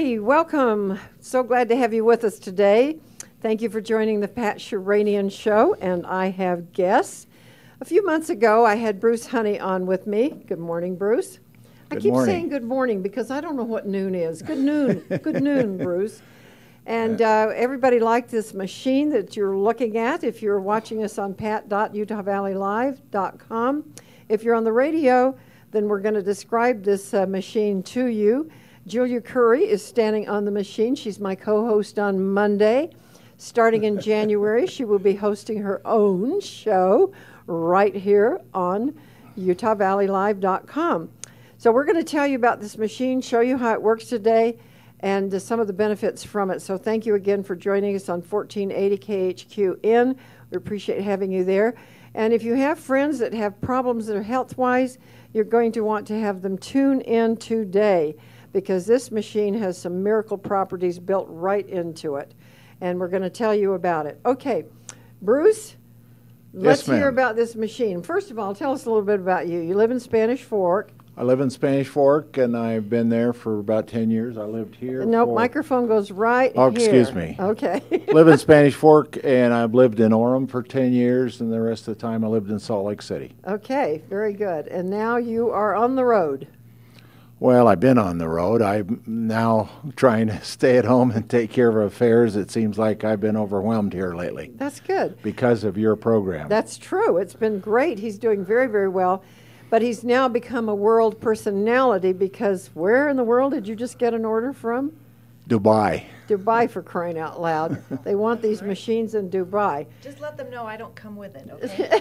Hey, welcome. So glad to have you with us today. Thank you for joining the Pat Sheranian Show, and I have guests. A few months ago, I had Bruce Honey on with me. Good morning, Bruce. I keep saying good morning because I don't know what noon is. Good noon. Good noon, Bruce. And everybody liked this machine that you're looking at if you're watching us on pat.utahvalleylive.com. If you're on the radio, then we're going to describe this machine to you. Julia Curry is standing on the machine. She's my co-host on Monday. Starting in January, she will be hosting her own show right here on utahvalleylive.com. So we're going to tell you about this machine, show you how it works today, and some of the benefits from it. So thank you again for joining us on 1480 KHQN. We appreciate having you there. And if you have friends that have problems that are health-wise, you're going to want to have them tune in today, because this machine has some miracle properties built right into it. And we're going to tell you about it. Okay, Bruce, let's hear about this machine. First of all, tell us a little bit about you. You live in Spanish Fork. I live in Spanish Fork, and I've been there for about 10 years. I lived here. No, microphone goes right here. Excuse me. Okay. Live in Spanish Fork, and I've lived in Orem for 10 years, and the rest of the time I lived in Salt Lake City. Okay, very good. And now you are on the road. Well, I've been on the road. I'm now trying to stay at home and take care of affairs. It seems like I've been overwhelmed here lately. That's good. Because of your program. That's true. It's been great. He's doing very, very well. But he's now become a world personality because where in the world did you just get an order from? Dubai. Dubai, for crying out loud. They want these machines in Dubai. Just let them know I don't come with it, okay?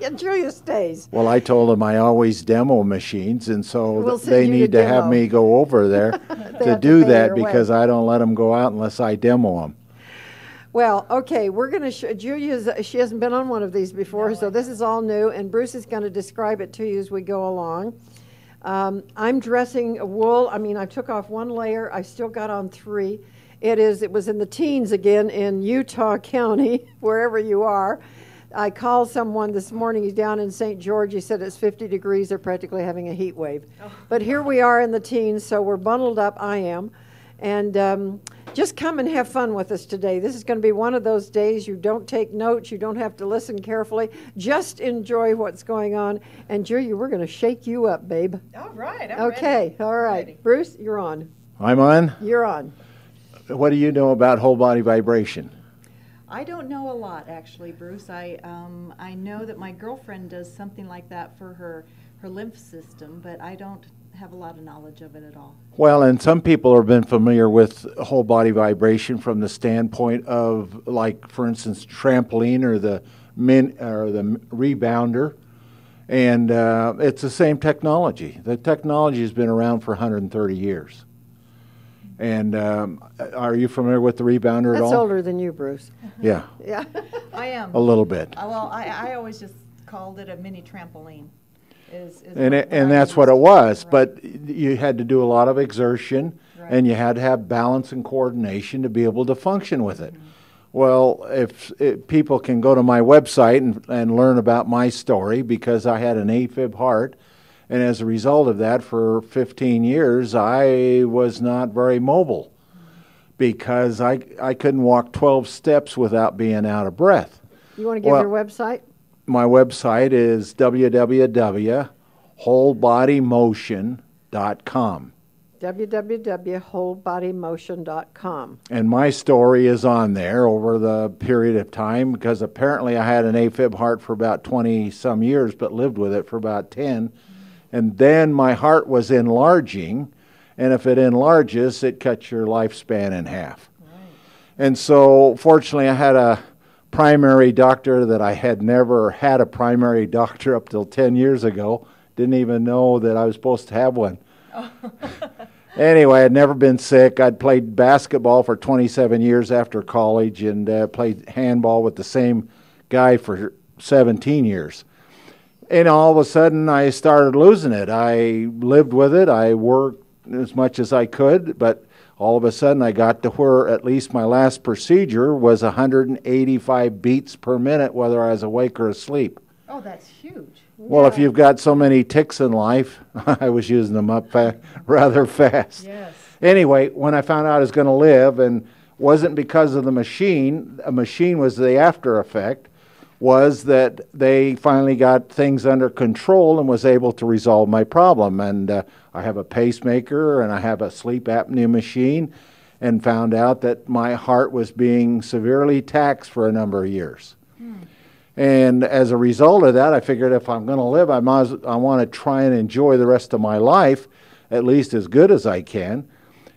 Yeah, Julia stays. Well, I told them I always demo machines, and so they need to have me go over there to do that because I don't let them go out unless I demo them. Well, okay, we're going to she hasn't been on one of these before, so this is all new, and Bruce is going to describe it to you as we go along. I'm dressing wool. I mean, I took off one layer. I still got on 3. It was in the teens again in Utah County, wherever you are. I called someone this morning. He's down in St. George. He said it's 50 degrees. They're practically having a heat wave. Oh. But here we are in the teens, so we're bundled up. I am. And just come and have fun with us today. This is going to be one of those days you don't take notes. You don't have to listen carefully. Just enjoy what's going on. And Julia, we're going to shake you up, babe. All right. I'm okay. Ready. All right. Ready. Bruce, you're on. I'm on? You're on. What do you know about whole body vibration? I don't know a lot, actually, Bruce. I know that my girlfriend does something like that for her lymph system, but I don't have a lot of knowledge of it at all. Well, and some people have been familiar with whole body vibration from the standpoint of, like, for instance, trampoline or the rebounder, and it's the same technology. The technology has been around for 130 years. And are you familiar with the rebounder at all? That's older than you, Bruce. Yeah. Yeah. I am. A little bit. Well, I always just called it a mini trampoline. And that's what it was, right. But you had to do a lot of exertion, right. And you had to have balance and coordination to be able to function with it. Mm-hmm. Well, if people can go to my website and learn about my story, because I had an AFib heart, and as a result of that, for 15 years, I was not very mobile because I couldn't walk 12 steps without being out of breath. You want to give your website? My website is www.wholebodymotion.com. www.wholebodymotion.com. And my story is on there over the period of time because apparently I had an AFib heart for about 20-some years but lived with it for about 10. And then my heart was enlarging, and if it enlarges, it cuts your lifespan in half. Right. And so, fortunately, I had a primary doctor that I had never had a primary doctor up till 10 years ago. Didn't even know that I was supposed to have one. Oh. Anyway, I'd never been sick. I'd played basketball for 27 years after college and played handball with the same guy for 17 years. And all of a sudden, I started losing it. I lived with it. I worked as much as I could, but all of a sudden, I got to where at least my last procedure was 185 beats per minute, whether I was awake or asleep. Oh, that's huge. Well, if you've got so many ticks in life, I was using them up rather fast. Yes. Anyway, when I found out I was going to live, and wasn't because of the machine, a machine was the after effect, was that they finally got things under control and was able to resolve my problem. And I have a pacemaker and I have a sleep apnea machine, and found out that my heart was being severely taxed for a number of years. And as a result of that, I figured if I'm going to live, I want to try and enjoy the rest of my life, at least as good as I can.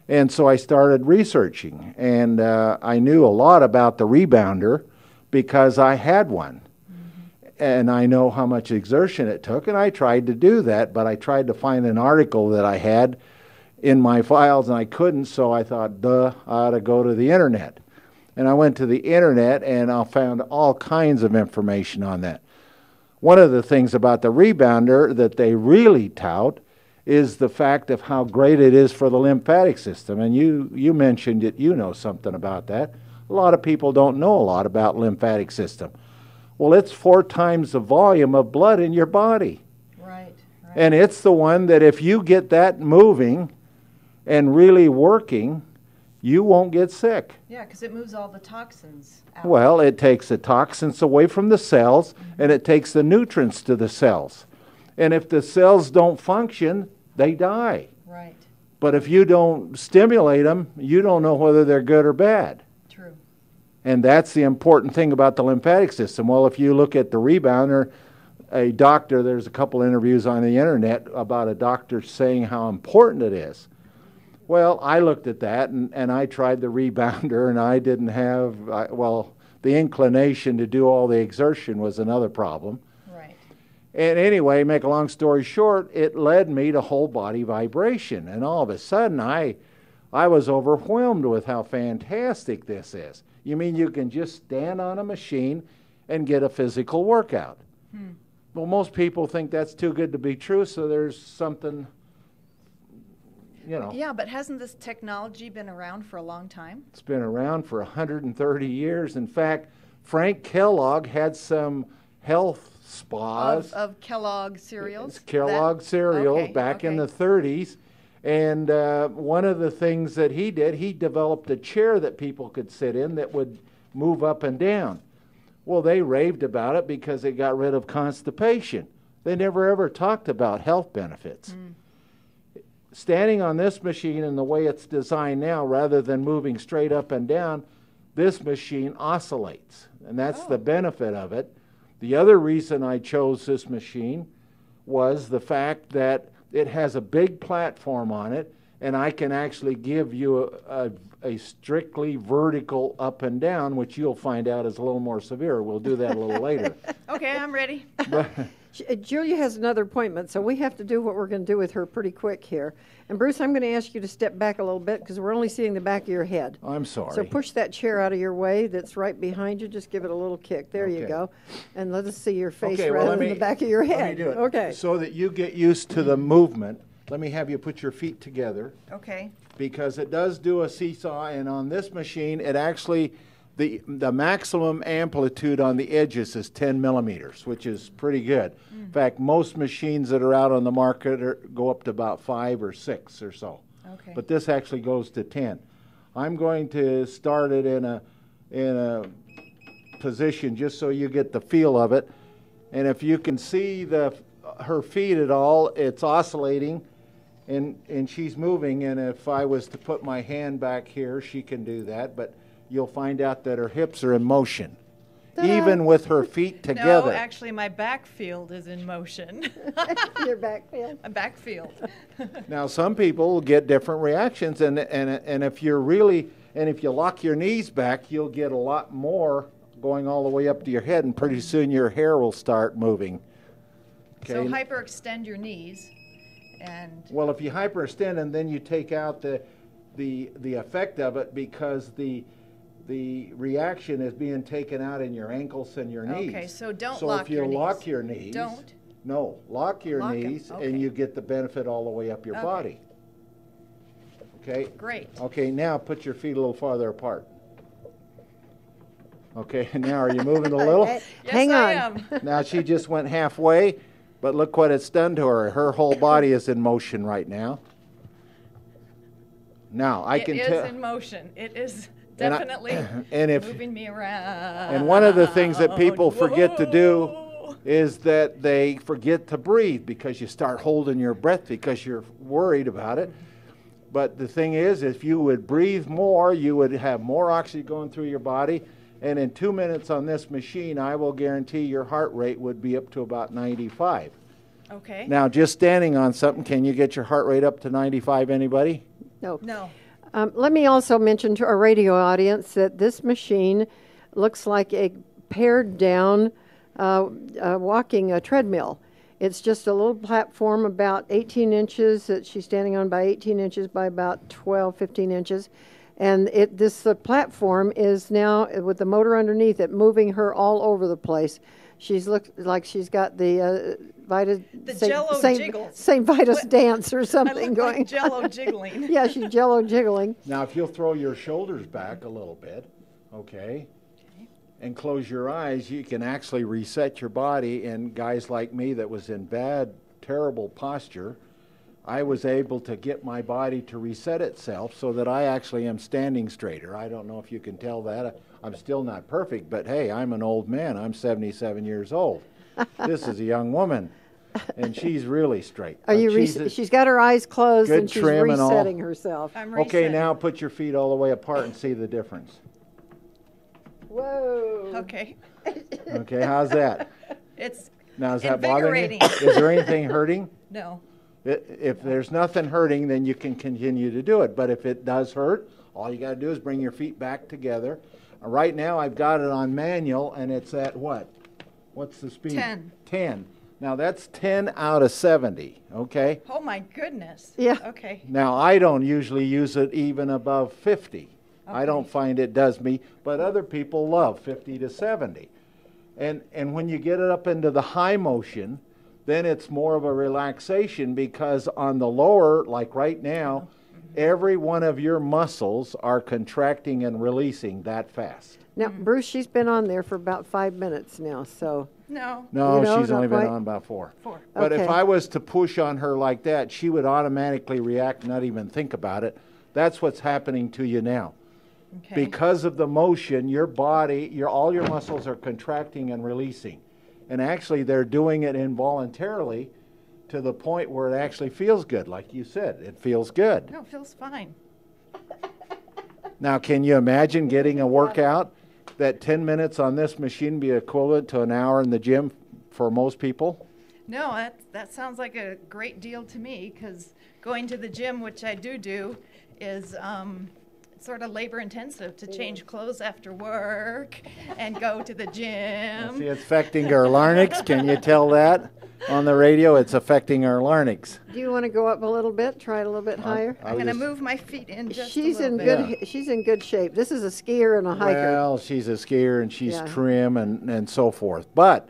And so I started researching, and I knew a lot about the rebounder because I had one. And I know how much exertion it took, and I tried to do that, but I tried to find an article that I had in my files, and I couldn't, so I thought, duh, I ought to go to the internet. And I went to the internet, and I found all kinds of information on that. One of the things about the rebounder that they really tout is the fact of how great it is for the lymphatic system. And you mentioned that you know something about that. A lot of people don't know a lot about lymphatic system. Well, it's 4 times the volume of blood in your body. Right. And it's the one that if you get that moving and really working, you won't get sick. Yeah, because it moves all the toxins out. Well, it takes the toxins away from the cells, and it takes the nutrients to the cells. And if the cells don't function, they die. Right. But if you don't stimulate them, you don't know whether they're good or bad. True. And that's the important thing about the lymphatic system. Well, if you look at the rebounder, a doctor, there's a couple interviews on the internet about a doctor saying how important it is. Well, I looked at that, and I tried the rebounder, and I didn't have, the inclination to do all the exertion was another problem. Right. And anyway, make a long story short, it led me to whole body vibration. And all of a sudden, I was overwhelmed with how fantastic this is. You mean you can just stand on a machine and get a physical workout? Well, most people think that's too good to be true, so there's something... Yeah, but hasn't this technology been around for a long time? It's been around for 130 years. In fact, Frank Kellogg had some health spas. Of Kellogg cereals? It's Kellogg cereals back in the 30s. And one of the things that he did, he developed a chair that people could sit in that would move up and down. Well, they raved about it because it got rid of constipation. They never ever talked about health benefits. Standing on this machine in the way it's designed now, rather than moving straight up and down, this machine oscillates. And that's the benefit of it. The other reason I chose this machine was the fact that it has a big platform on it, and I can actually give you a strictly vertical up and down, which you'll find out is a little more severe. We'll do that a little later. Okay, I'm ready. Julia has another appointment, so we have to do what we're going to do with her pretty quick here. And Bruce, I'm going to ask you to step back a little bit because we're only seeing the back of your head. I'm sorry. So push that chair out of your way that's right behind you. Just give it a little kick. There you go. And let us see your face rather than the back of your head. Let me do it. Okay. So that you get used to the movement, let me have you put your feet together. Okay. Because it does do a seesaw, and on this machine, it actually... The maximum amplitude on the edges is 10 millimeters, which is pretty good. In fact, most machines that are out on the market go up to about 5 or 6 or so. Okay. But this actually goes to 10. I'm going to start it in a position just so you get the feel of it. And if you can see her feet at all, it's oscillating, and she's moving. And if I was to put my hand back here, she can do that. But you'll find out that her hips are in motion, even with her feet together. No, actually, my back field is in motion. Your back field? A back field. Now, some people will get different reactions, and if if you lock your knees back, you'll get a lot more going all the way up to your head, and pretty soon your hair will start moving. Okay? So hyperextend your knees, and... Well, if you hyperextend and then you take out the effect of it, because the reaction is being taken out in your ankles and your knees. Okay, so don't lock your knees. So if you lock your knees. Don't? No, lock your knees, and you get the benefit all the way up your body. Okay? Great. Okay, now put your feet a little farther apart. Okay, now are you moving a little? Yes, Hang on. I am. Now she just went halfway, but look what it's done to her. Her whole body is in motion right now. Now, I can tell. It is in motion. It is And definitely moving me around. And one of the things that people forget to do is that they forget to breathe because you start holding your breath because you're worried about it. But the thing is, if you would breathe more, you would have more oxygen going through your body. And in 2 minutes on this machine, I will guarantee your heart rate would be up to about 95. Okay. Now, just standing on something, can you get your heart rate up to 95, anybody? No. No. Let me also mention to our radio audience that this machine looks like a pared down walking treadmill. It's just a little platform about 18 inches that she's standing on by 18 inches by about 12, 15 inches. And this platform is now, with the motor underneath it, moving her all over the place. She's looked like she's got the St. Vitus dance or something going. Like Jello jiggling. Yeah, she's Jello jiggling. Now, if you'll throw your shoulders back a little bit, okay, and close your eyes, you can actually reset your body. And guys like me that was in bad, terrible posture, I was able to get my body to reset itself so that I actually am standing straighter. I don't know if you can tell that. I'm still not perfect, but hey, I'm an old man. I'm 77 years old. This is a young woman, and she's really straight. She's got her eyes closed and she's trim and all. resetting herself. I'm Okay, resetting. now put your feet all the way apart and see the difference. Whoa. Okay. Okay, how's that? It's Now, is that bothering you? invigorating. Is there anything hurting? No. If there's nothing hurting, then you can continue to do it. But if it does hurt, all you got to do is bring your feet back together. Right now, I've got it on manual, and it's at what? What's the speed? 10. 10. Now, that's 10 out of 70, okay? Oh, my goodness. Yeah. Okay. Now, I don't usually use it even above 50. I don't find it does me, but other people love 50 to 70. And when you get it up into the high motion, then it's more of a relaxation because on the lower, like right now, every one of your muscles are contracting and releasing that fast. Now, Bruce, she's been on there for about 5 minutes now, so. No. No, You know, she's not only been quite? on about 4. 4. But if Okay. I was to push on her like that, she would automatically react, not even think about it. That's what's happening to you now. Okay. Because of the motion, your body, all your muscles are contracting and releasing. And actually, they're doing it involuntarily to the point where it actually feels good. Like you said, it feels good. No, it feels fine. Now, can you imagine getting a workout that 10 minutes on this machine be equivalent to an hour in the gym for most people? No, that sounds like a great deal to me because going to the gym, which I do, is sort of labor intensive to change clothes after work and go to the gym. See, it's affecting our larynx. Can you tell that on the radio? It's affecting our larynx. Do you want to go up a little bit? Try it a little bit higher? I'm going to move my feet in just She's a in little bit. good. She's in good shape. This is a skier and a hiker. Well, she's a skier and she's Yeah. trim and so forth. But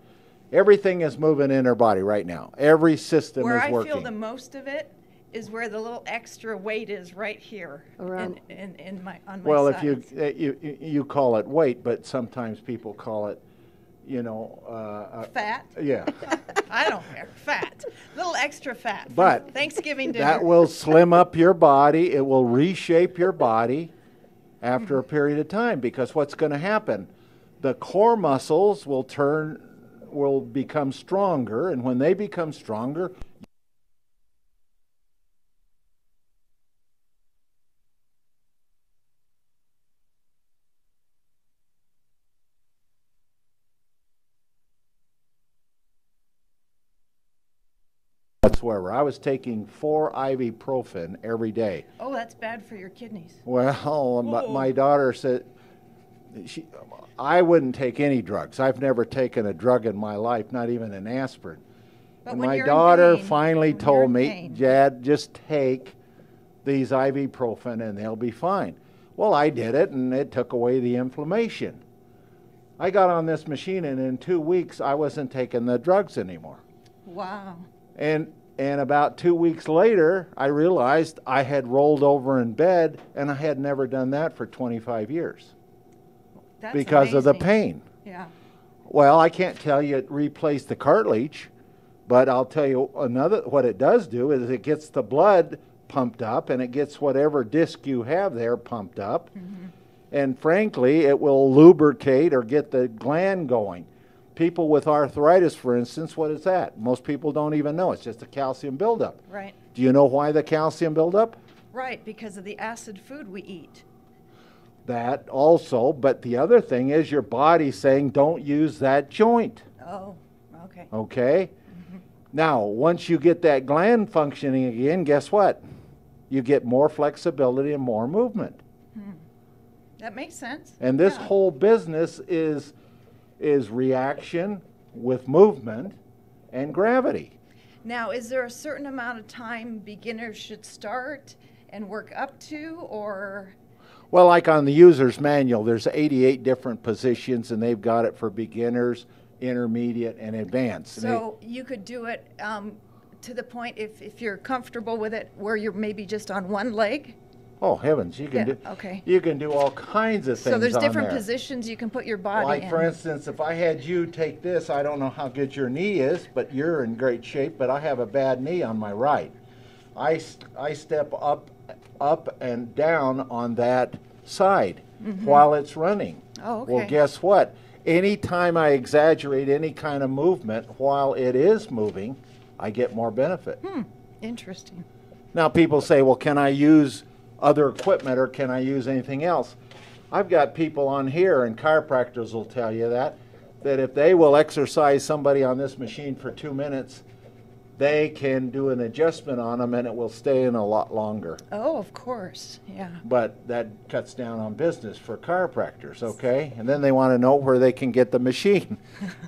everything is moving in her body right now. Every system Where is I working. feel the most of it is where the little extra weight is right here Around. on my Well, if sides. you call it weight, but sometimes people call it, Fat? yeah. I don't care. Fat. Little extra fat. from But Thanksgiving dinner. that will slim up your body. It will reshape your body after a period of time because what's going to happen? The core muscles will become stronger, and when they become stronger, whatsoever. I was taking 4 ibuprofen every day. Oh, that's bad for your kidneys. Well, my Whoa. daughter said I wouldn't take any drugs. I've never taken a drug in my life, not even an aspirin. But And when my you're in daughter pain- finally when you're told in me, pain. Dad, just take these ibuprofen and they'll be fine. Well, I did it and it took away the inflammation. I got on this machine and in 2 weeks I wasn't taking the drugs anymore. Wow. And about 2 weeks later, I realized I had rolled over in bed, and I had never done that for 25 years That's because of the amazing. pain. Yeah. Well, I can't tell you it replaced the cartilage, but I'll tell you what it does do is it gets the blood pumped up, and it gets whatever disc you have there pumped up. And frankly, it will lubricate or get the gland going. People with arthritis, for instance, what is that? Most people don't even know. It's just a calcium buildup. Right. Do you know why the calcium buildup? Right, because of the acid food we eat. That also, but the other thing is your body saying don't use that joint. Oh, okay. Okay? Now, once you get that gland functioning again, guess what? You get more flexibility and more movement. That makes sense. And this whole business is reaction with movement and gravity. Now, is there a certain amount of time beginners should start and work up to, or? Well, like on the user's manual, there's 88 different positions, and they've got it for beginners, intermediate, and advanced. So you could do it to the point, if you're comfortable with it, where you're maybe just on one leg? Oh, heavens, you can you can do all kinds of things. So there's on different there. positions you can put your body Like, in. for instance, if I had you take this, I don't know how good your knee is, but you're in great shape, but I have a bad knee on my right. I step up and down on that side while it's running. Oh, okay. Well, guess what? Anytime I exaggerate any kind of movement while it is moving, I get more benefit. Interesting. Now, people say, well, can I use other equipment or can I use anything else? I've got people on here, and chiropractors will tell you that if they will exercise somebody on this machine for 2 minutes, they can do an adjustment on them and it will stay in a lot longer. Oh, of course, yeah. But that cuts down on business for chiropractors, okay? And then they want to know where they can get the machine.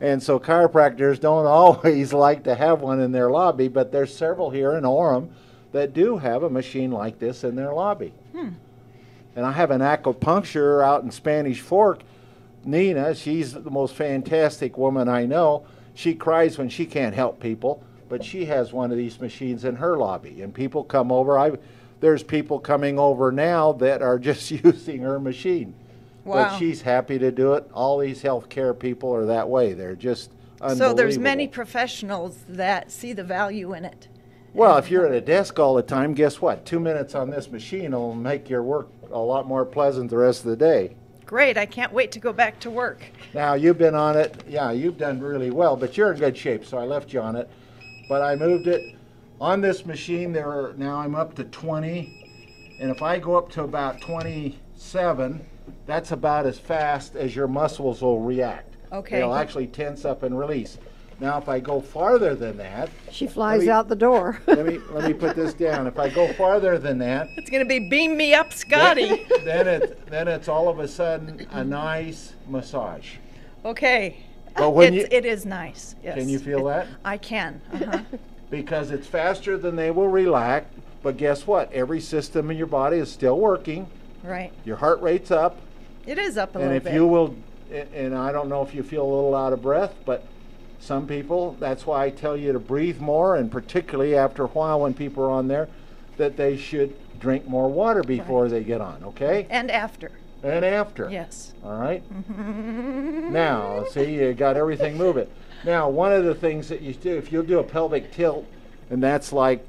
And so chiropractors don't always like to have one in their lobby, but there's several here in Orem that do have a machine like this in their lobby. And I have an acupuncture out in Spanish Fork. Nina, she's the most fantastic woman I know. She cries when she can't help people, but she has one of these machines in her lobby. And people come over. There's people coming over now that are just using her machine. Wow. But she's happy to do it. All these healthcare people are that way. They're just unbelievable. So there's many professionals that see the value in it. Well, if you're at a desk all the time, guess what? 2 minutes on this machine will make your work a lot more pleasant the rest of the day. Great, I can't wait to go back to work. Now, you've been on it. Yeah, you've done really well, but you're in good shape, so I left you on it. But I moved it. On this machine, now I'm up to 20. And if I go up to about 27, that's about as fast as your muscles will react. Okay. They'll actually tense up and release. Now, if I go farther than that, She flies out the door. let me put this down. If I go farther than that, It's going to be beam me up, Scotty. then it's all of a sudden a nice massage. Okay. But when it is nice, yes. Can you feel that? I can. Because it's faster than they will relax. But guess what? Every system in your body is still working. Right. Your heart rate's up. It is up a And little if bit. you will, and I don't know if you feel a little out of breath, but some people, that's why I tell you to breathe more, and particularly after a while when people are on there, that they should drink more water before they get on, okay? And after. And after. Yes. All right? Now, see, you got everything moving. Now, one of the things that you do, if you'll do a pelvic tilt, and that's like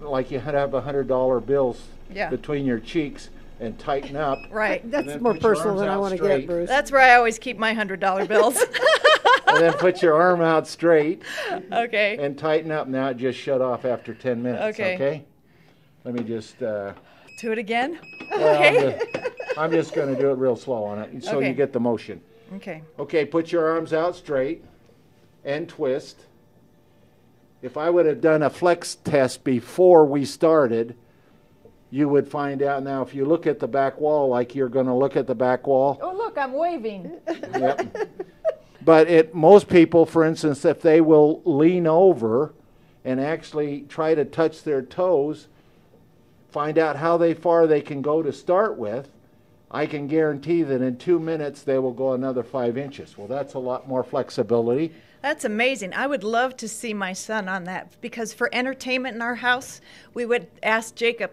you had to have $100 bills between your cheeks and tighten up. Right. That's more personal than I want to get, Bruce. That's where I always keep my $100 bills. And then put your arm out straight. Okay. And tighten up. Now it just shut off after 10 minutes. Okay. Let me just. Do it again? Well, Okay. I'm just going to do it real slow on it so Okay. you get the motion. Okay. Okay, put your arms out straight and twist. If I would have done a flex test before we started, you would find out now if you look at the back wall like you're going to look at the back wall. Oh, look, I'm waving. Yep. But most people, for instance, if they will lean over and actually try to touch their toes, find out how far they can go to start with, I can guarantee that in 2 minutes they will go another 5 inches. Well, that's a lot more flexibility. That's amazing. I would love to see my son on that, because for entertainment in our house, we would ask Jacob,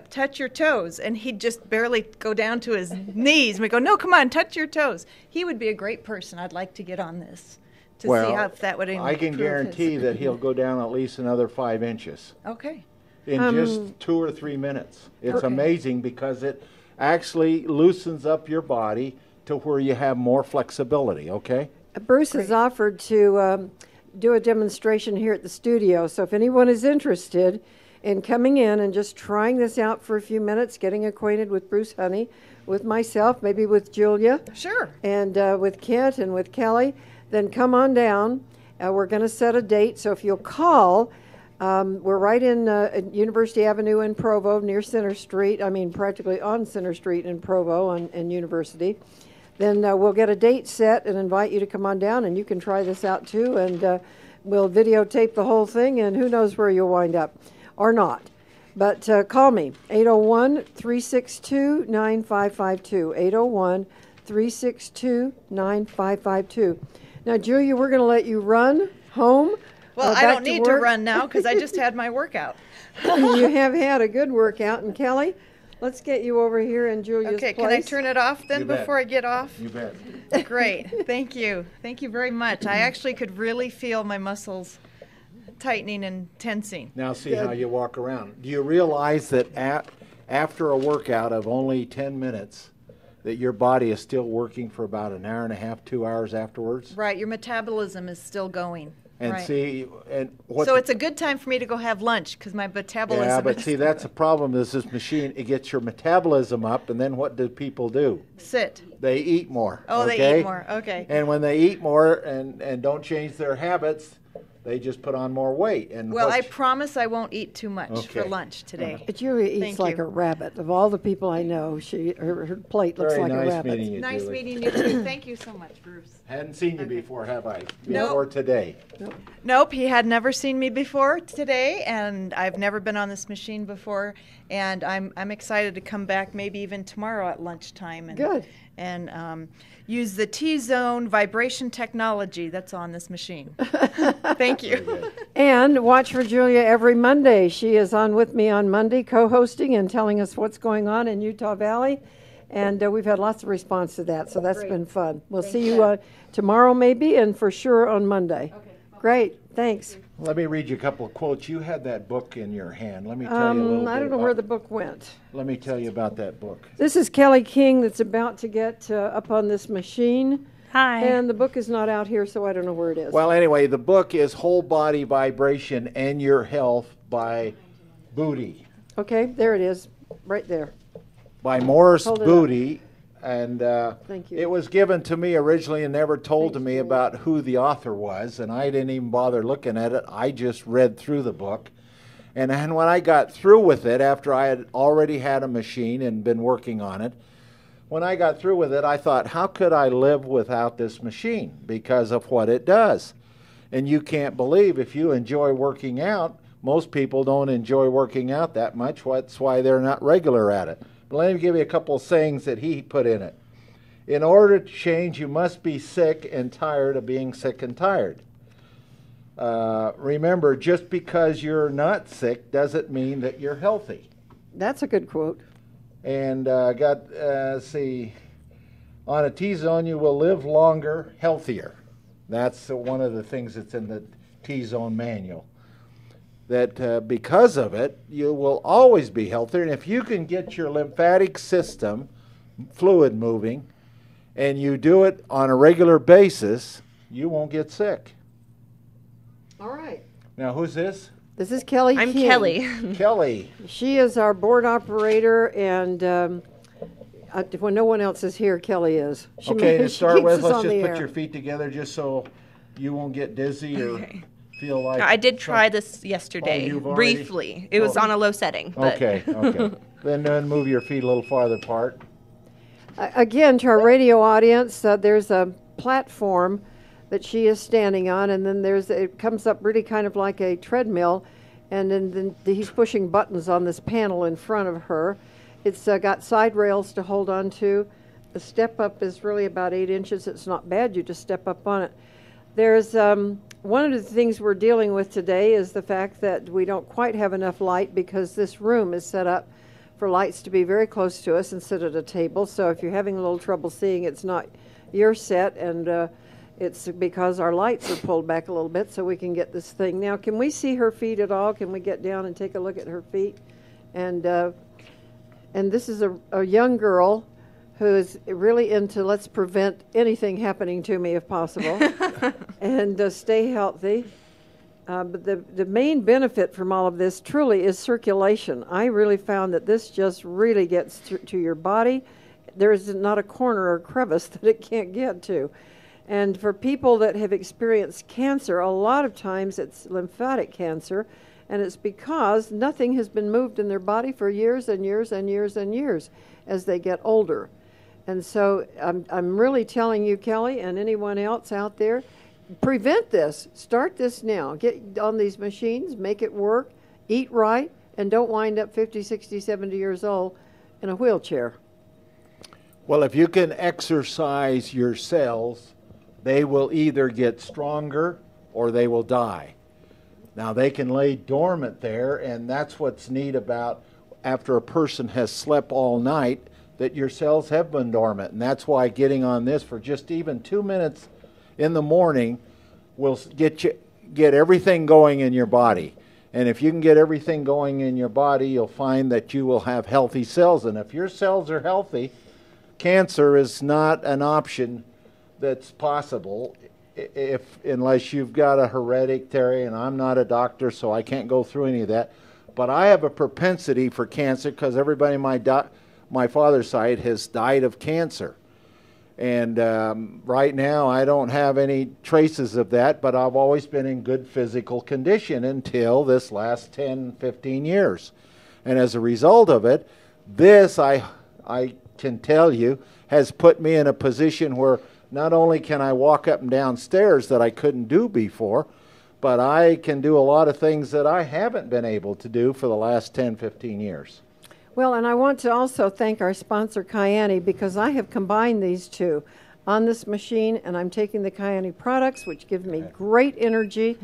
touch your toes. And he'd just barely go down to his knees. And we'd go, no, come on, touch your toes. He would be a great person. I'd like to get on this to see how if that would improve I can guarantee that he'll go down at least another 5 inches. Okay. in just 2 or 3 minutes. It's Okay. amazing because it actually loosens up your body to where you have more flexibility, okay? Bruce has offered to do a demonstration here at the studio. So if anyone is interested in coming in and just trying this out for a few minutes, getting acquainted with Bruce Honey, with myself, maybe with Julia, Sure. and with Kent and with Kelly, then come on down. We're going to set a date. So if you'll call, we're right in University Avenue in Provo, near Center Street. I mean, practically on Center Street in Provo and University. Then we'll get a date set and invite you to come on down, and you can try this out too. And we'll videotape the whole thing, and who knows where you'll wind up or not. But call me, 801-362-9552, 801-362-9552. Now, Julia, we're going to let you run home. Well, I back don't need to run now because I just had my workout. You have had a good workout. And Kelly, let's get you over here in Julia's Okay, place. can I turn it off then You bet. before I get off? You bet. Great. Thank you. Thank you very much. I actually could really feel my muscles tightening and tensing. Now see how you walk around. Do you realize that after a workout of only 10 minutes, that your body is still working for about an hour and a half, 2 hours afterwards? Right, your metabolism is still going. And right. see, and what? So it's a good time for me to go have lunch because my metabolism yeah, but is see, that's a problem. Is this machine? It gets your metabolism up, and then what do people do? sit. They eat more. Oh, okay? they eat more. Okay. And when they eat more and don't change their habits, they just put on more weight. And Well, I promise I won't eat too much for Okay. lunch today. Julia eats Thank like you. a rabbit. Of all the people I know, her plate looks Very like nice a rabbit. meeting you, Nice Julie. meeting you too. Thank you so much, Bruce. Hadn't seen you before, have I? No. Before today. Nope, he had never seen me before today, and I've never been on this machine before. And I'm excited to come back, maybe even tomorrow at lunchtime. And, Good. And use the T-zone vibration technology that's on this machine. Thank you. And watch for Julia every Monday. She is on with me on Monday, co-hosting and telling us what's going on in Utah Valley. And we've had lots of response to that, so that's been fun. We'll see you tomorrow maybe, and for sure on Monday. Okay. Great, thanks. Let me read you a couple of quotes. You had that book in your hand. Let me tell you a little bit I don't know about, where the book went. Let me tell you about that book. This is Kelly King that's about to get up on this machine. Hi. And the book is not out here, so I don't know where it is. Well, anyway, the book is Whole Body Vibration and Your Health by Booty. Okay, there it is, right there. By Morris Hold it Booty. And Thank you. it was given to me originally and never told Thanks, to me Julie. about who the author was, and I didn't even bother looking at it. I just read through the book. And then when I got through with it, after I had already had a machine and been working on it, when I got through with it, I thought, how could I live without this machine because of what it does? And you can't believe if you enjoy working out, most people don't enjoy working out that much. That's why they're not regular at it. But let me give you a couple of sayings that he put in it. In order to change, you must be sick and tired of being sick and tired. Remember, just because you're not sick doesn't mean that you're healthy. That's a good quote. And see, on a T-zone, you will live longer, healthier. That's one of the things that's in the T-zone manual. That because of it, you will always be healthier. And if you can get your lymphatic system fluid moving, and you do it on a regular basis, you won't get sick. All right. Now, who's this? This is Kelly I'm King. Kelly. Kelly. She is our board operator, and when no one else is here, Kelly is. She Okay, to she start keeps with, us let's on just the put air. your feet together just so you won't get dizzy or Okay. feel like... I did try this yesterday, you've already- briefly. It was Oh. on a low setting. But Okay, okay. Then move your feet a little farther apart. Again, to our radio audience, there's a platform that she is standing on, and then it comes up really kind of like a treadmill, and then he's pushing buttons on this panel in front of her. It's got side rails to hold on to. The step up is really about 8 inches. It's not bad. You just step up on it. There's one of the things we're dealing with today is the fact that we don't quite have enough light because this room is set up for lights to be very close to us and sit at a table. So if you're having a little trouble seeing, it's not your set, and It's because our lights are pulled back a little bit so we can get this thing. Now, can we see her feet at all? Can we get down and take a look at her feet? And this is a young girl who is really into let's prevent anything happening to me if possible and stay healthy. But the main benefit from all of this truly is circulation. I really found that this just really gets to your body. There is not a corner or crevice that it can't get to. And for people that have experienced cancer, a lot of times it's lymphatic cancer, and it's because nothing has been moved in their body for years and years and years and years as they get older. And so I'm really telling you, Kelly, and anyone else out there, prevent this. Start this now. Get on these machines, make it work, eat right, and don't wind up 50, 60, 70 years old in a wheelchair. Well, if you can exercise your cells, they will either get stronger or they will die. Now, they can lay dormant there, and that's what's neat about after a person has slept all night, that your cells have been dormant. And that's why getting on this for just even 2 minutes in the morning will get everything going in your body. And if you can get everything going in your body, you'll find that you will have healthy cells. And if your cells are healthy, cancer is not an option that's possible unless you've got a hereditary, and I'm not a doctor, so I can't go through any of that. But I have a propensity for cancer because everybody in my father's side has died of cancer. And right now I don't have any traces of that, but I've always been in good physical condition until this last 10, 15 years. And as a result of it, this, I can tell you, has put me in a position where not only can I walk up and down stairs that I couldn't do before, but I can do a lot of things that I haven't been able to do for the last 10, 15 years. Well, and I want to also thank our sponsor, Kyani, because I have combined these two on this machine, and I'm taking the Kyani products, which give me great energy,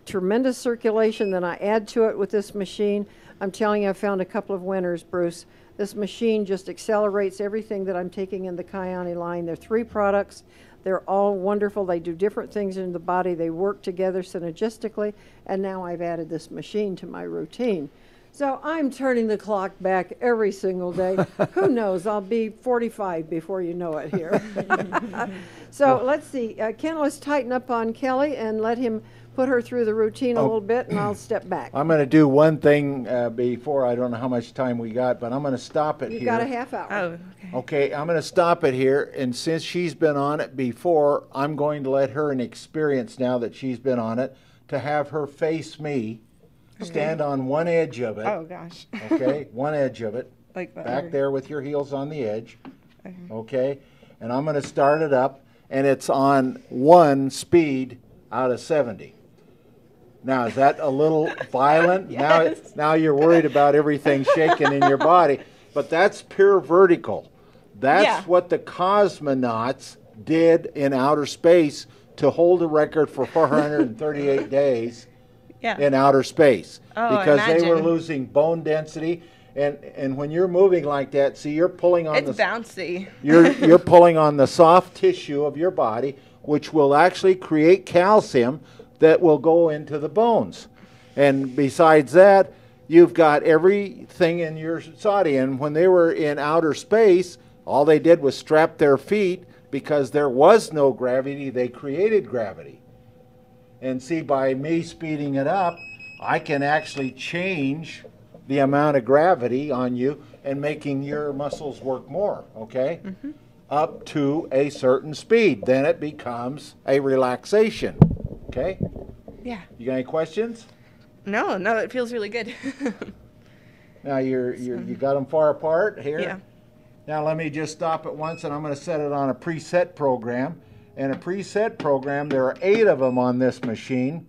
tremendous circulation. Then I add to it with this machine. I'm telling you, I found a couple of winners, Bruce. This machine just accelerates everything that I'm taking in the Kyani line. There are 3 products. They're all wonderful. They do different things in the body. They work together synergistically, and now I've added this machine to my routine. So I'm turning the clock back every single day. Who knows? I'll be 45 before you know it here. So let's see. Ken, let's tighten up on Kelly and let him put her through the routine a little bit, and I'll step back. I'm going to do one thing before. I don't know how much time we got, but I'm going to stop it here. You've got a half hour. Oh, okay. Okay, I'm going to stop it here, and since she's been on it before, I'm going to let her an experience now that she's been on it to have her face me. Stand on one edge of it. Oh, gosh. Okay, one edge of it. Like that. Back there with your heels on the edge. Okay, and I'm going to start it up, and it's on 1 speed out of 70. Now, is that a little violent? Yes. Now you're worried about everything shaking in your body, but that's pure vertical. That's what the cosmonauts did in outer space to hold a record for 438 days. In outer space, because they were losing bone density, and when you're moving like that, see, you're pulling on it's bouncy. You're pulling on the soft tissue of your body, which will actually create calcium that will go into the bones. And besides that, you've got everything in your body. And when they were in outer space, all they did was strap their feet because there was no gravity. They created gravity. And see, by me speeding it up, I can actually change the amount of gravity on you and making your muscles work more, okay? Up to a certain speed. Then it becomes a relaxation, okay? Yeah. You got any questions? No, it feels really good. Now, you got them far apart here? Yeah. Now, let me just stop it once, and I'm going to set it on a preset program. And a preset program, there are 8 of them on this machine.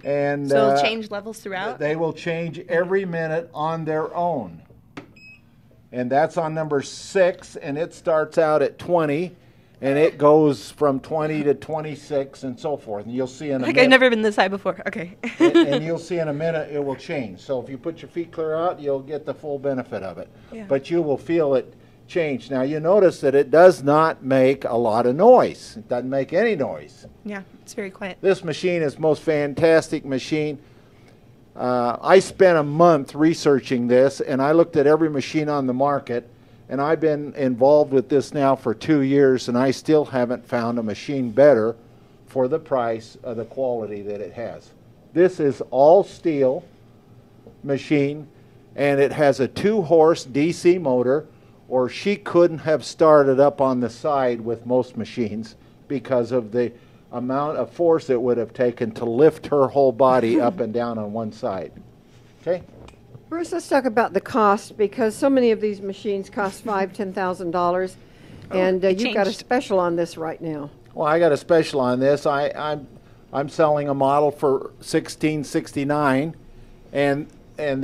And so it'll change levels throughout? They will change every minute on their own. And that's on number 6, and it starts out at 20, and it goes from 20 to 26 and so forth. And you'll see in a minute. I've never been this high before. Okay. and you'll see in a minute it will change. So if you put your feet clear out, you'll get the full benefit of it. Yeah. But you will feel it changed. Now you notice that it does not make a lot of noise. It doesn't make any noise. Yeah, it's very quiet. This machine is the most fantastic machine. I spent a month researching this, and I looked at every machine on the market, and I've been involved with this now for 2 years, and I still haven't found a machine better for the price of the quality that it has. This is all steel machine, and it has a 2-horse DC motor, or she couldn't have started up on the side with most machines because of the amount of force it would have taken to lift her whole body up and down on one side. Okay? Bruce, let's talk about the cost, because so many of these machines cost $5,000, $10,000, and you've got a special on this right now. Well, I got a special on this. I'm selling a model for $1,669, and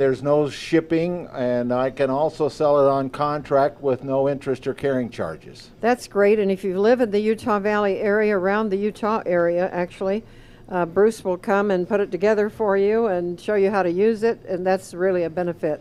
there's no shipping, and I can also sell it on contract with no interest or carrying charges. That's great, and if you live in the Utah Valley area, around the Utah area, actually, Bruce will come and put it together for you and show you how to use it, and that's really a benefit.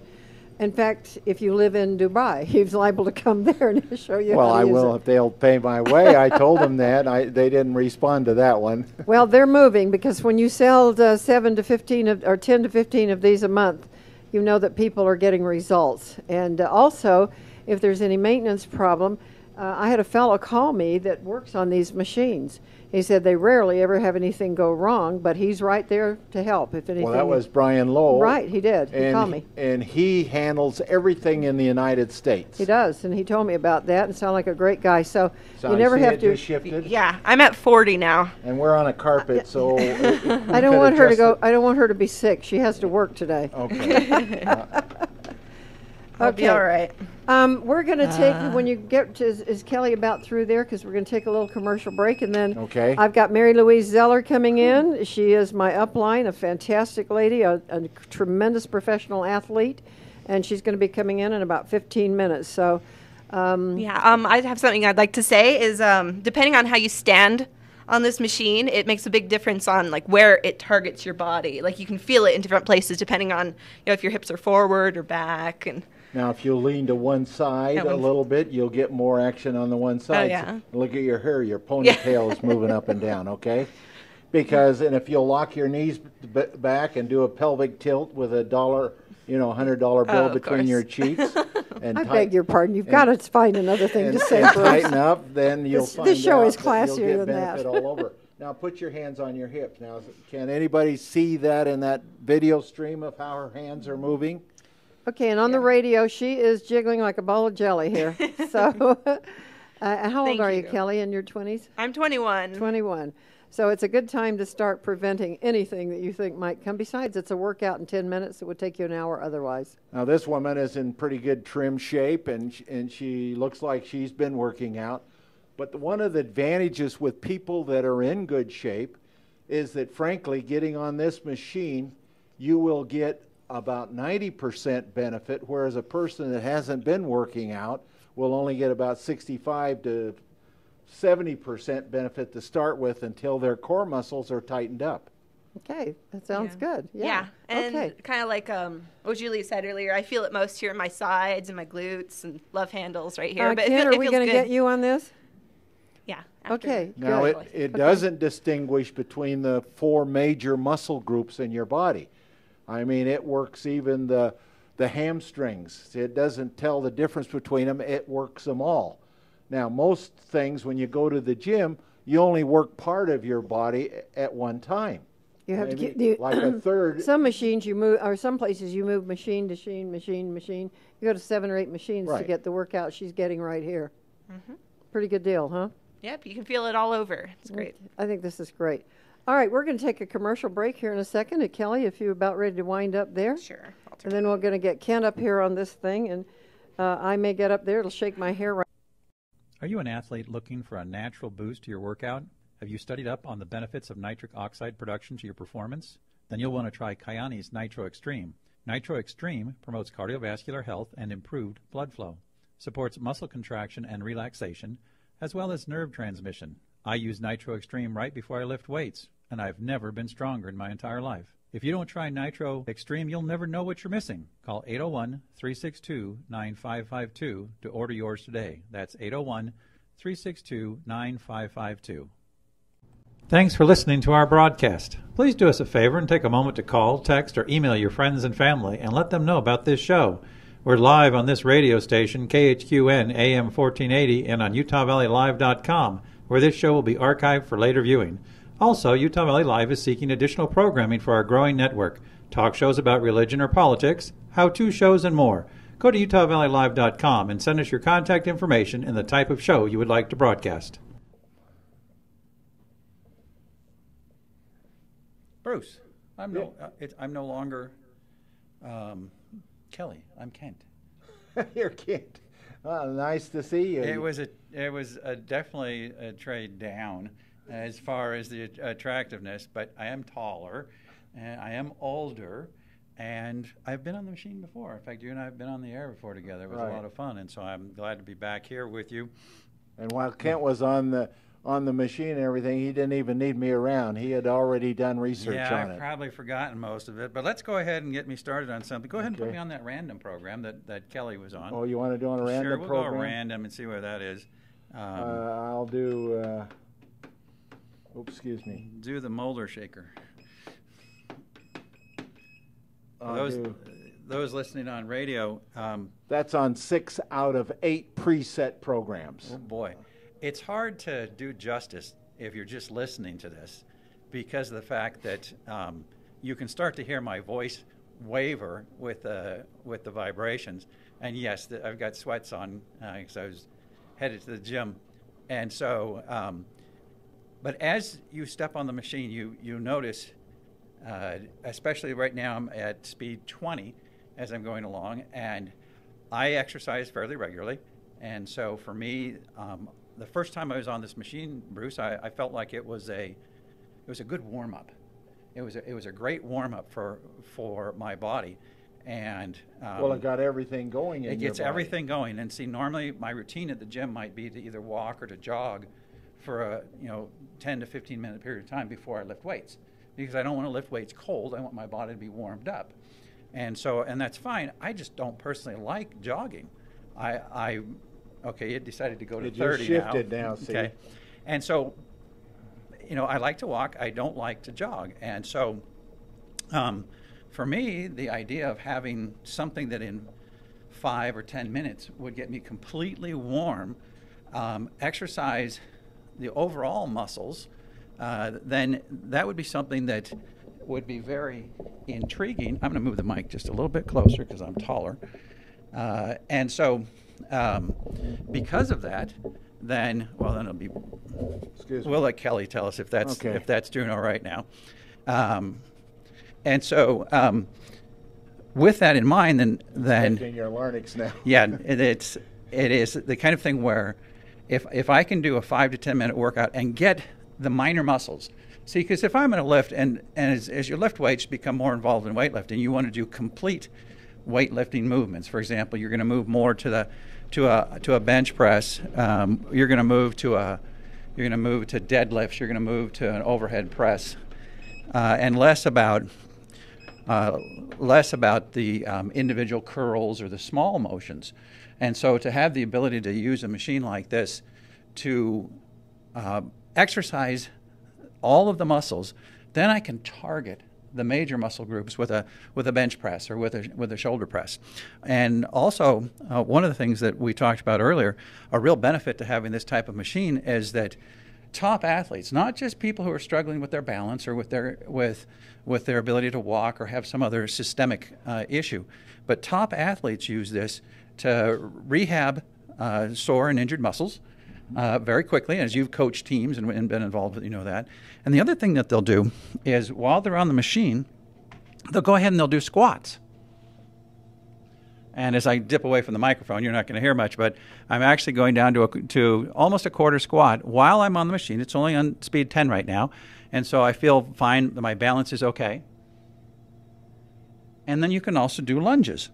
In fact, if you live in Dubai, he's liable to come there and show you Well, how to I use will it. if they'll pay my way. I told them that. They didn't respond to that one. Well, they're moving, because when you sell 7 to 15 or 10 to 15 of these a month, you know that people are getting results. And also, if there's any maintenance problem, I had a fellow call me that works on these machines. He said they rarely ever have anything go wrong, but he's right there to help if anything. Well, that was Brian Lowe. Right, he did. He called me. And he handles everything in the United States. He does, and he told me about that and sounded like a great guy. So So you never I see have it to. just shifted, Yeah, I'm at 40 now. and we're on a carpet, so I don't want her to go. I don't want her to be sick. She has to work today. Okay. I'll be all right. We're going to take, when you get to, is Kelly about through there? Because we're going to take a little commercial break, and then Okay. I've got Mary Louise Zeller coming in. She is my upline, a fantastic lady, a tremendous professional athlete, and she's going to be coming in about 15 minutes. So, I have something I'd like to say is depending on how you stand on this machine, it makes a big difference on like where it targets your body. Like you can feel it in different places depending on if your hips are forward or back. And Now, if you lean to one side a little bit, you'll get more action on the one side. yeah. So look at your hair. Your ponytail is moving up and down, okay? And if you'll lock your knees back and do a pelvic tilt with $100 bill of between course. your cheeks. And I beg your pardon. You've got to find another thing to say, and Bruce. tighten up, then you'll This- find this show out is that classier you'll get than that. benefit all over. Now put your hands on your hips. Now, can anybody see that in that video stream of how her hands are moving? Okay, and on the radio, she is jiggling like a ball of jelly here. So, how old Thank are you, you. Kelly, in your 20s? I'm 21. 21. So it's a good time to start preventing anything that you think might come. Besides, it's a workout in 10 minutes. It would take you an hour otherwise. Now this woman is in pretty good trim shape, and she looks like she's been working out. But one of the advantages with people that are in good shape is that, frankly, getting on this machine, you will get about 90% benefit, whereas a person that hasn't been working out will only get about 65 to 70% benefit to start with until their core muscles are tightened up. Okay, that sounds good. Yeah. And okay. kind of like what Julie said earlier, I feel it most here in my sides and my glutes and love handles right here. But Ken, it are we feels going to good. get you on this? Yeah. after. Okay, Now, good. it doesn't distinguish between the 4 major muscle groups in your body. I mean, it works even the hamstrings. It doesn't tell the difference between them. It works them all. Now, most things, when you go to the gym, you only work part of your body at one time. You have to Maybe get like a third. Some machines you move, or some places you move machine to machine. You go to 7 or 8 machines to Right. get the workout she's getting right here. Pretty good deal, huh? Yep, you can feel it all over. It's great. I think this is great. All right, we're going to take a commercial break here in a second. Kelly, if you're about ready to wind up there. Sure. I'll turn And then we're going to get Kent up here on this thing, and I may get up there. It'll shake my hair right. Are you an athlete looking for a natural boost to your workout? Have you studied up on the benefits of nitric oxide production to your performance? Then you'll want to try Kyani's Nitro Extreme. Nitro Extreme promotes cardiovascular health and improved blood flow, supports muscle contraction and relaxation, as well as nerve transmission. I use Nitro Extreme right before I lift weights, and I've never been stronger in my entire life. If you don't try Nitro Extreme, you'll never know what you're missing. Call 801-362-9552 to order yours today. That's 801-362-9552. Thanks for listening to our broadcast. Please do us a favor and take a moment to call, text, or email your friends and family and let them know about this show. We're live on this radio station, KHQN AM 1480, and on UtahValleyLive.com, where this show will be archived for later viewing. Also, Utah Valley Live is seeking additional programming for our growing network, talk shows about religion or politics, how-to shows, and more. Go to UtahValleyLive.com and send us your contact information and the type of show you would like to broadcast. Bruce, I'm no longer Kelly. I'm Kent. You're Kent. Nice to see you. It was definitely a trade down as far as the attractiveness, but I am taller, and I am older, and I've been on the machine before. In fact, you and I have been on the air before together. It was a lot of fun, and so I'm glad to be back here with you. And while Kent was on the machine and everything, he didn't even need me around. He had already done research on it. Yeah, I've probably forgotten most of it, but let's go ahead and get me started on something. Go ahead and put me on that random program that Kelly was on. Oh, you want to do on a random program? Sure, we'll go random and see where that is. I'll do... oops, excuse me. Do the molder shaker. Those listening on radio. That's on 6 out of 8 preset programs. Oh boy, it's hard to do justice if you're just listening to this, because of the fact that you can start to hear my voice waver with the vibrations. And yes, I've got sweats on because I was headed to the gym, and so. But as you step on the machine, you notice, especially right now I'm at speed 20 as I'm going along, and I exercise fairly regularly. And so for me, the first time I was on this machine, Bruce, I felt like it was a good warm-up. It was a great warm-up for my body. And well, it got everything going in It gets your body. everything going. And see, normally my routine at the gym might be to either walk or to jog for a 10 to 15 minute period of time before I lift weights, because I don't want to lift weights cold. I want my body to be warmed up, and that's fine. I just don't personally like jogging. It decided to go to 30 now. Shifted now, see. Okay, and so I like to walk. I don't like to jog, and so for me, the idea of having something that in 5 or 10 minutes would get me completely warm, exercise the overall muscles, then that would be something that would be very intriguing. I'm going to move the mic just a little bit closer because I'm taller. And so because of that, then it'll be... Excuse me. We'll let Kelly tell us if that's doing all right now. And so with that in mind, then Taking your larynx now. Yeah, it is the kind of thing where if I can do a 5 to 10 minute workout and get the minor muscles, see, because if I'm going to lift, and as your lift weights become more involved in weightlifting, you want to do complete weightlifting movements. For example, you're going to move more to a bench press. You're going to move to deadlifts. You're going to move to an overhead press, and less about the individual curls or the small motions. And so to have the ability to use a machine like this to exercise all of the muscles, then I can target the major muscle groups with a bench press or with a shoulder press. And also, one of the things that we talked about earlier, a real benefit to having this type of machine is that top athletes, not just people who are struggling with their balance or with their ability to walk or have some other systemic issue, but top athletes use this to rehab sore and injured muscles very quickly, as you've coached teams and been involved with, that. And the other thing that they'll do is while they're on the machine, they'll go ahead and they'll do squats. And as I dip away from the microphone, you're not going to hear much, but I'm actually going down to almost a quarter squat while I'm on the machine. It's only on speed 10 right now, and so I feel fine that my balance is okay. And then you can also do lunges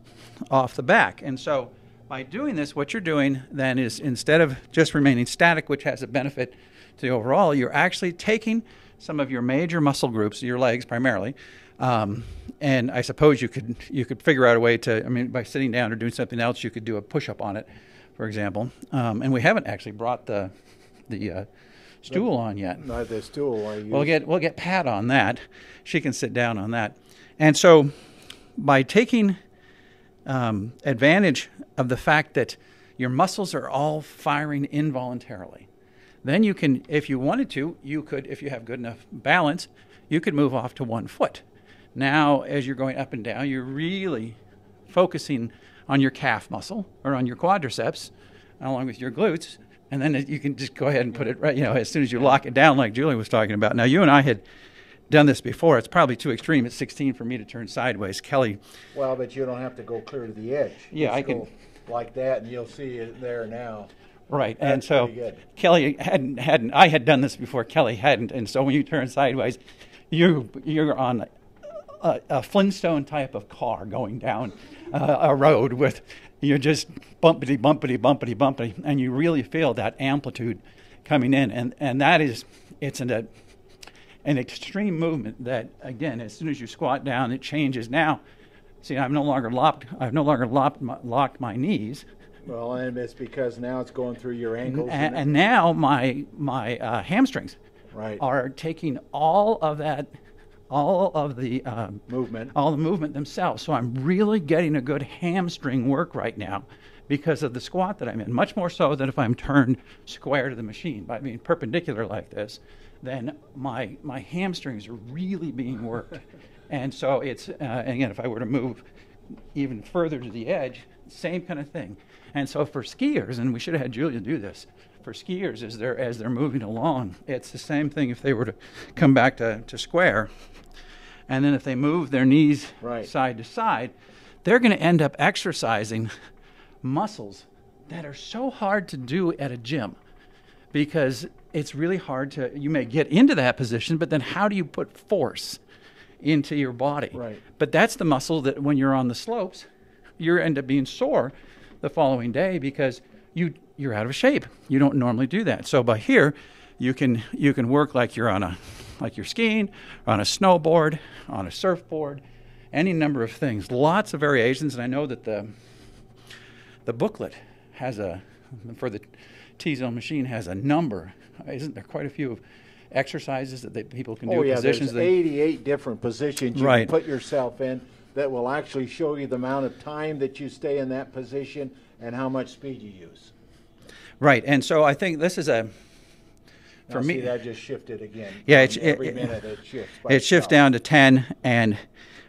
off the back. And so by doing this, what you're doing then is, instead of just remaining static, which has a benefit to the overall, you're actually taking some of your major muscle groups, your legs primarily, And I suppose you could figure out a way to, I mean, by sitting down or doing something else, you could do a push-up on it, for example. And we haven't actually brought the stool on yet. Not the stool. We'll get Pat on that. She can sit down on that. And so by taking advantage of the fact that your muscles are all firing involuntarily, then you can, if you wanted to, you could, if you have good enough balance, you could move off to one foot. Now, as you're going up and down, you're really focusing on your calf muscle or on your quadriceps along with your glutes, and then you can just go ahead and put it right, as soon as you lock it down like Julie was talking about. Now, you and I had done this before. It's probably too extreme at 16 for me to turn sideways. Kelly. Well, but you don't have to go clear to the edge. Yeah, I can. Like that, and you'll see it there now. Right, That's and so good. Kelly hadn't. I had done this before. Kelly hadn't, and so when you turn sideways, you're on a Flintstone type of car going down a road with you're just bumpity, and you really feel that amplitude coming in, and that is it's an extreme movement that, again, as soon as you squat down, it changes. Now, see, I've no longer locked my knees. Well, and it's because now it's going through your ankles. And now my hamstrings are taking all of the movement themselves. So I'm really getting a good hamstring work right now because of the squat that I'm in, much more so than if I'm turned square to the machine. By being perpendicular like this, then my hamstrings are really being worked. And so it's, again, if I were to move even further to the edge, same kind of thing. And so for skiers, and we should have had Julia do this, for skiers as they're moving along, it's the same thing if they were to come back to square. And then if they move their knees side to side, they're going to end up exercising muscles that are so hard to do at a gym because it's really hard to, you may get into that position, but then how do you put force into your body? Right. But that's the muscle that when you're on the slopes, you end up being sore the following day because you're out of shape. You don't normally do that. So by here, you can work like you're skiing, on a snowboard, on a surfboard, any number of things. Lots of variations, and I know that the booklet has for the T-zone machine has a number. Isn't there quite a few exercises that people can do? Oh yeah, positions there's 88 different positions you Right. can put yourself in that will actually show you the amount of time that you stay in that position and how much speed you use. Right, and so I think this is for me. See, that just shifted again. Yeah, every minute it shifts. It shifts down to 10, and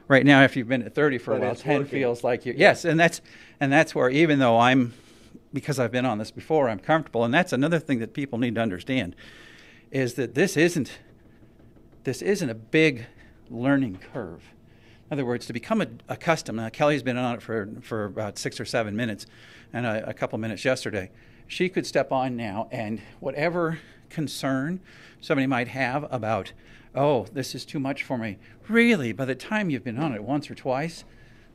right now, if you've been at 30 for a while, 10 working. feels like you. Yes, and that's where, even though because I've been on this before, I'm comfortable, and that's another thing that people need to understand, is that this isn't a big learning curve. In other words, to become accustomed. Now, Kelly's been on it for about 6 or 7 minutes, and a couple minutes yesterday. She could step on now, and whatever concern somebody might have about, oh, this is too much for me, really, by the time you've been on it once or twice,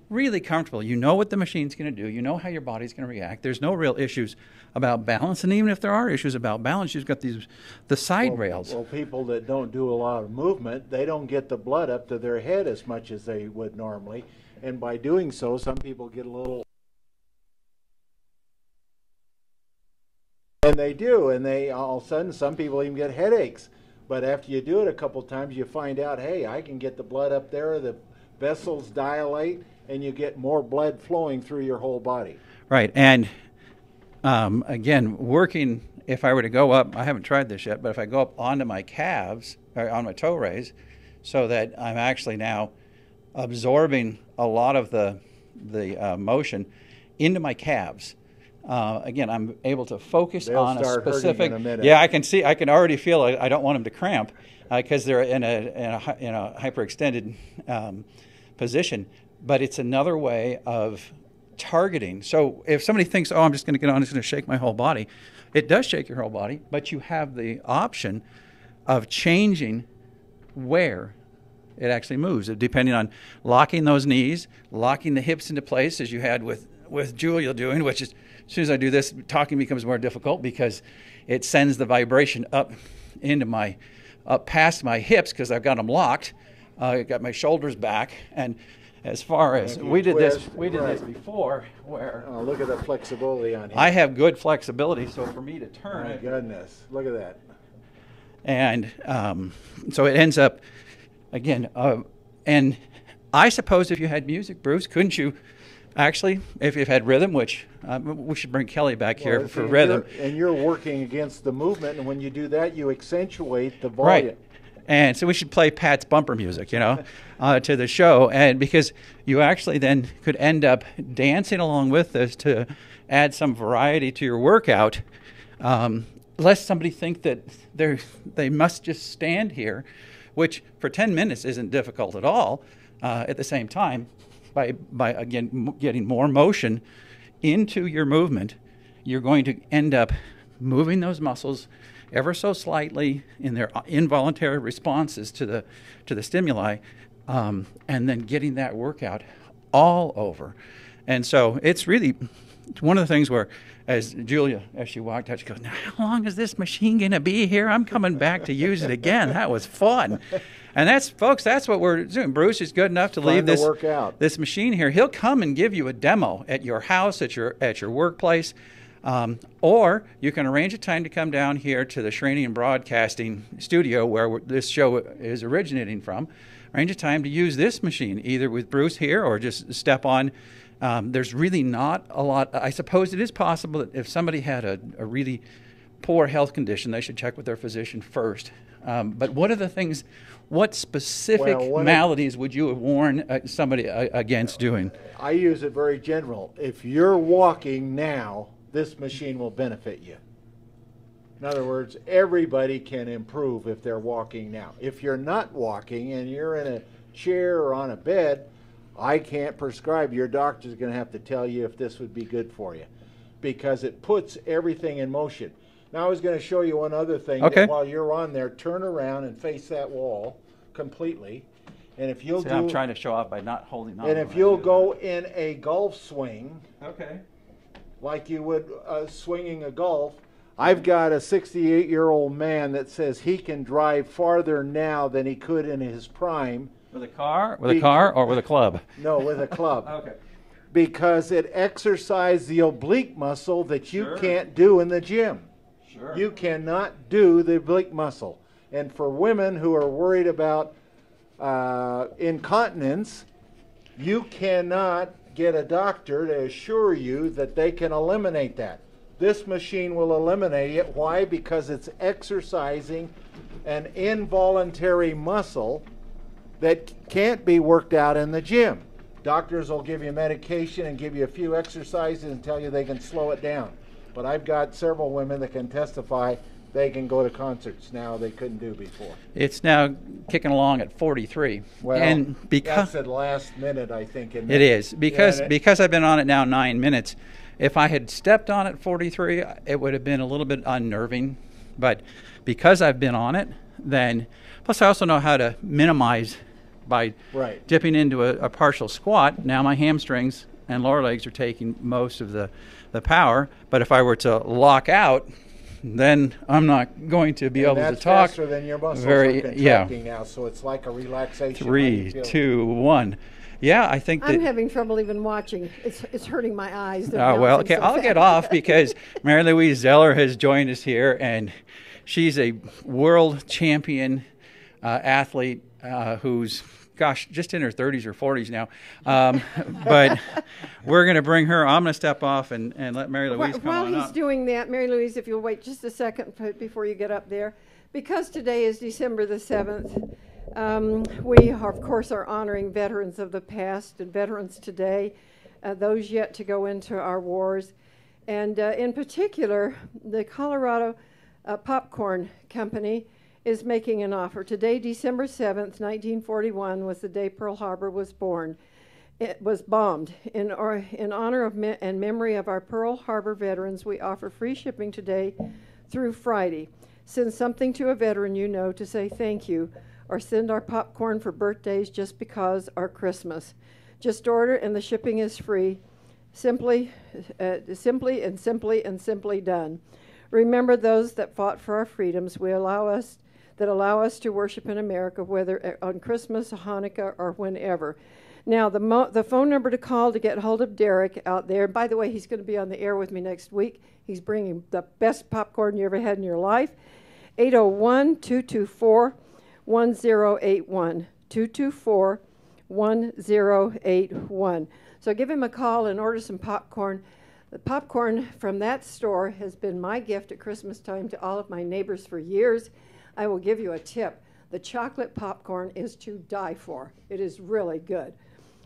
really comfortable. You know what the machine's going to do. You know how your body's going to react. There's no real issues about balance, and even if there are issues about balance, you've got the side rails. Well, people that don't do a lot of movement, they don't get the blood up to their head as much as they would normally, and by doing so, some people get a little. And they do, and they all of a sudden, some people even get headaches. But after you do it a couple times, you find out, hey, I can get the blood up there, the vessels dilate, and you get more blood flowing through your whole body. Right, and again, working, if I were to go up, I haven't tried this yet, but if I go up onto my calves, or on my toe raise, so that I'm actually now absorbing a lot of the motion into my calves. Again, I'm able to focus on a specific. In a minute. Yeah, I can already feel. I don't want them to cramp because they're in a hyperextended position. But it's another way of targeting. So if somebody thinks, oh, I'm just going to get on, it's going to shake my whole body, it does shake your whole body. But you have the option of changing where it actually moves, depending on locking those knees, locking the hips into place, as you had with Julia doing, which is, as soon as I do this, talking becomes more difficult because it sends the vibration up past my hips because I've got them locked, got my shoulders back, and as far as we did this before, where look at the flexibility on here. I have good flexibility, so for me to turn My it, goodness, look at that. and so it ends up again. And I suppose if you had music, Bruce, couldn't you? Actually, if you've had rhythm, which we should bring Kelly back here for rhythm. And you're working against the movement, and when you do that, you accentuate the volume. Right. And so we should play Pat's bumper music, to the show. And because you actually then could end up dancing along with this to add some variety to your workout, lest somebody think that they must just stand here, which for 10 minutes isn't difficult at all. At the same time, by again getting more motion into your movement, you're going to end up moving those muscles ever so slightly in their involuntary responses to the stimuli, and then getting that workout all over. And so it's really one of the things where, as Julia, as she walked out, she goes, "Now, how long is this machine going to be here? I'm coming back to use it again. That was fun." And that's, folks, that's what we're doing. Bruce is good enough to leave this machine here. He'll come and give you a demo at your house, at your workplace, or you can arrange a time to come down here to the Sheranian Broadcasting Studio where this show is originating from. Arrange a time to use this machine, either with Bruce here or just step on. There's really not a lot. I suppose it is possible that if somebody had a really poor health condition, they should check with their physician first. But what specific maladies would you have warned somebody against doing? I use it very general. If you're walking now, this machine will benefit you. In other words, everybody can improve if they're walking now. If you're not walking and you're in a chair or on a bed, I can't prescribe. Your doctor's going to have to tell you if this would be good for you, because it puts everything in motion. Now I was going to show you one other thing. Okay. That while you're on there, turn around and face that wall completely. And if you'll I'm trying to show off by not holding on. And if you'll go in a golf swing, okay, like you would swinging a golf. I've got a 68-year-old man that says he can drive farther now than he could in his prime. With a car? With a car or with a club? No, with a club. Okay. Because it exercises the oblique muscle that you can't do in the gym. Sure. You cannot do the oblique muscle. And for women who are worried about incontinence, you cannot get a doctor to assure you that they can eliminate that. This machine will eliminate it. Why? Because it's exercising an involuntary muscle that can't be worked out in the gym. Doctors will give you medication and give you a few exercises and tell you they can slow it down. But I've got several women that can testify they can go to concerts now they couldn't do before. It's now kicking along at 43. Well, and because that's at last minute, I think. It is. Because I've been on it now 9 minutes. If I had stepped on it 43, it would have been a little bit unnerving. But because I've been on it, then, plus I also know how to minimize by dipping into a partial squat. Now my hamstrings and lower legs are taking most of the power. But if I were to lock out, then I'm not going to be able to talk. That's faster than your muscles are contracting now, so it's like a relaxation. 3, 2, 1. Yeah, I think I'm having trouble even watching. It's hurting my eyes. Oh, well, okay, I'll get off because Mary Louise Zeller has joined us here, and she's a world champion athlete who's, gosh, just in her 30s or 40s now. But we're going to bring her. I'm going to step off and let Mary Louise come on up. While he's doing that, Mary Louise, if you'll wait just a second before you get up there, because today is December the 7th, we, of course, are honoring veterans of the past and veterans today, those yet to go into our wars. And in particular, the Colorado Popcorn Company is making an offer. Today, December 7th, 1941, was the day Pearl Harbor was born. It was bombed. In honor of and memory of our Pearl Harbor veterans, we offer free shipping today through Friday. Send something to a veteran you know to say thank you, or send our popcorn for birthdays just because, or Christmas. Just order and the shipping is free. Simply done. Remember those that fought for our freedoms. We allow us that allow us to worship in America, whether on Christmas, Hanukkah, or whenever. Now, the phone number to call to get hold of Derek out there, by the way, he's going to be on the air with me next week. He's bringing the best popcorn you ever had in your life. 801-224-1081. 224-1081. So give him a call and order some popcorn. The popcorn from that store has been my gift at Christmas time to all of my neighbors for years. I will give you a tip. The chocolate popcorn is to die for. It is really good.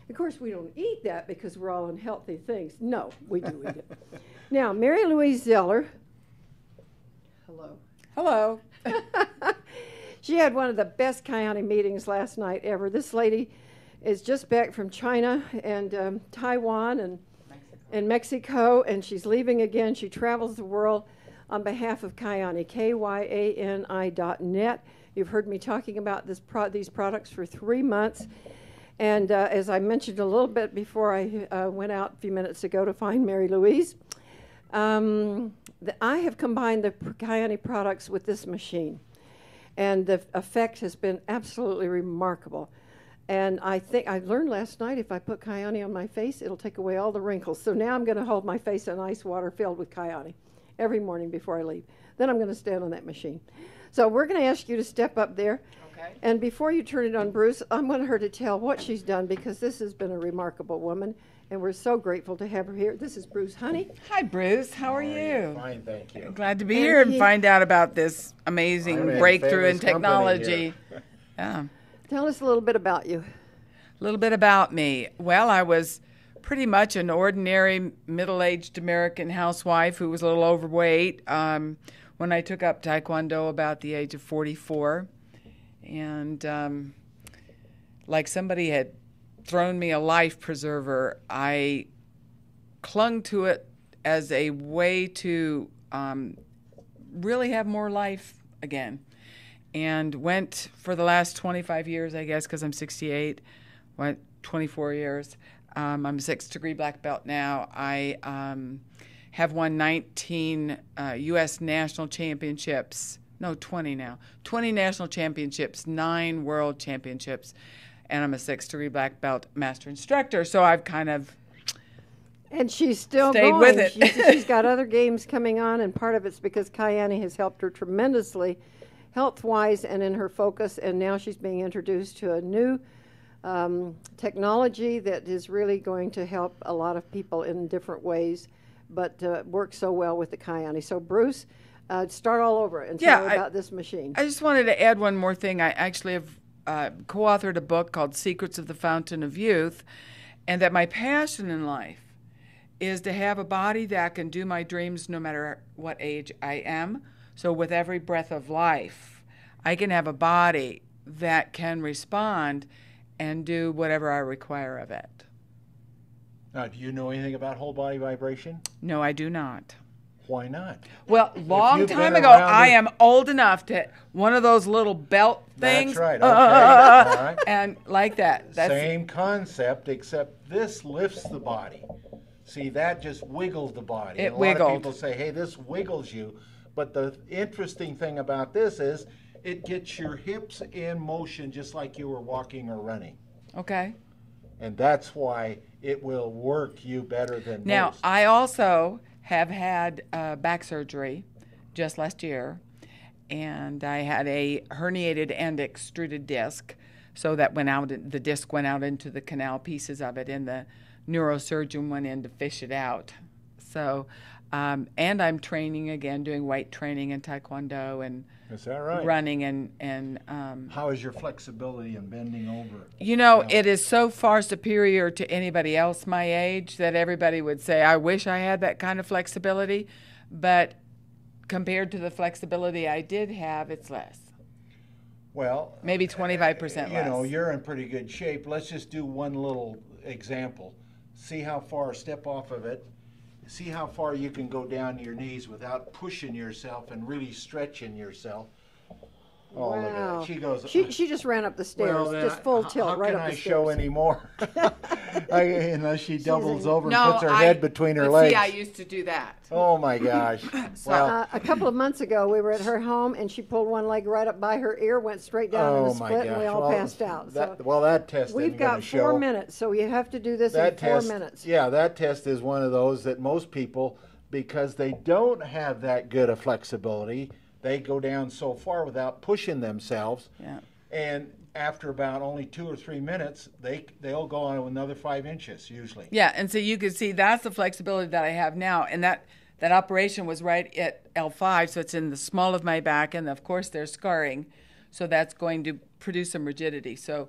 Of course, we don't eat that because we're all on healthy things. No, we do eat it. Now, Mary Louise Zeller. Hello. Hello. She had one of the best Kiani meetings last night ever. This lady is just back from China and Taiwan and Mexico, and she's leaving again. She travels the world on behalf of Kiani, kyani.net. You've heard me talking about these products for 3 months. And as I mentioned a little bit before I went out a few minutes ago to find Mary Louise, I have combined the Kiani products with this machine. And the effect has been absolutely remarkable. And I think I learned last night if I put Kiani on my face, it'll take away all the wrinkles. So now I'm going to hold my face in ice water filled with Kiani every morning before I leave. Then I'm going to stand on that machine. So we're going to ask you to step up there. Okay. And before you turn it on Bruce, I want her to tell what she's done because this has been a remarkable woman. And we're so grateful to have her here. This is Bruce Honey. Hi, Bruce. How are you? Fine, thank you. Glad to be here and find out about this amazing breakthrough in technology. Yeah. Tell us a little bit about you. A little bit about me. Well, I was pretty much an ordinary middle-aged American housewife who was a little overweight when I took up Taekwondo about the age of 44. And like somebody had thrown me a life preserver, I clung to it as a way to really have more life again. And went for the last 25 years, I guess, because I'm 68, went 24 years. I'm a 6th-degree black belt now. I have won 19 U.S. national championships. No, 20 now. 20 national championships, 9 world championships. And I'm a 6th-degree black belt master instructor. So I've kind of and she's still stayed going. with it. She's got other games coming on, and part of it's because Kiani has helped her tremendously health-wise and in her focus, and now she's being introduced to a new technology that is really going to help a lot of people in different ways, but works so well with the Kiani. So, Bruce, start all over and tell me about this machine. I just wanted to add one more thing. I actually have co-authored a book called Secrets of the Fountain of Youth, and that my passion in life is to have a body that can do my dreams no matter what age I am. So with every breath of life, I can have a body that can respond and do whatever I require of it. Now, do you know anything about whole body vibration? No, I do not. Why not? Well, long time ago, I am old enough to one of those little belt things. That's right. Okay. All right. And like that. That's same concept, except this lifts the body. See, that just wiggles the body. It wiggled. A lot of people wiggled. say, hey, this wiggles you. But the interesting thing about this is it gets your hips in motion just like you were walking or running. Okay. And that's why it will work you better than Now, most. I also have had back surgery just last year, and I had a herniated and extruded disc, so that the disc went out into the canal, pieces of it, and the neurosurgeon went in to fish it out. So, and I'm training again, doing weight training and Taekwondo and Is that right? running and How is your flexibility in bending over? you know, it is so far superior to anybody else my age that everybody would say, I wish I had that kind of flexibility, but compared to the flexibility I did have, it's less. Well, Maybe 25% less. you know, you're in pretty good shape. Let's just do one little example. See how far, step off of it. See how far you can go down to your knees without pushing yourself and really stretching yourself. Oh, look at Wow. that. She goes. She just ran up the stairs, Well, then just full tilt how right can up I the show stairs. anymore? Unless she doubles over and No, puts her head between her but legs. See, I used to do that. Oh my gosh. Well, A couple of months ago, we were at her home, and she pulled one leg right up by her ear, went straight down in oh the my split, gosh. and we all Well, passed out. So that test we've isn't gonna got show. 4 minutes, so you have to do this in 4 minutes. Yeah, that test is one of those that most people, because they don't have that good of flexibility, they go down so far without pushing themselves. Yeah. And after about only 2 or 3 minutes, they'll go on another 5 inches usually. Yeah, and so you can see that's the flexibility that I have now, and that operation was right at L5, so it's in the small of my back, and of course there's scarring, so that's going to produce some rigidity. So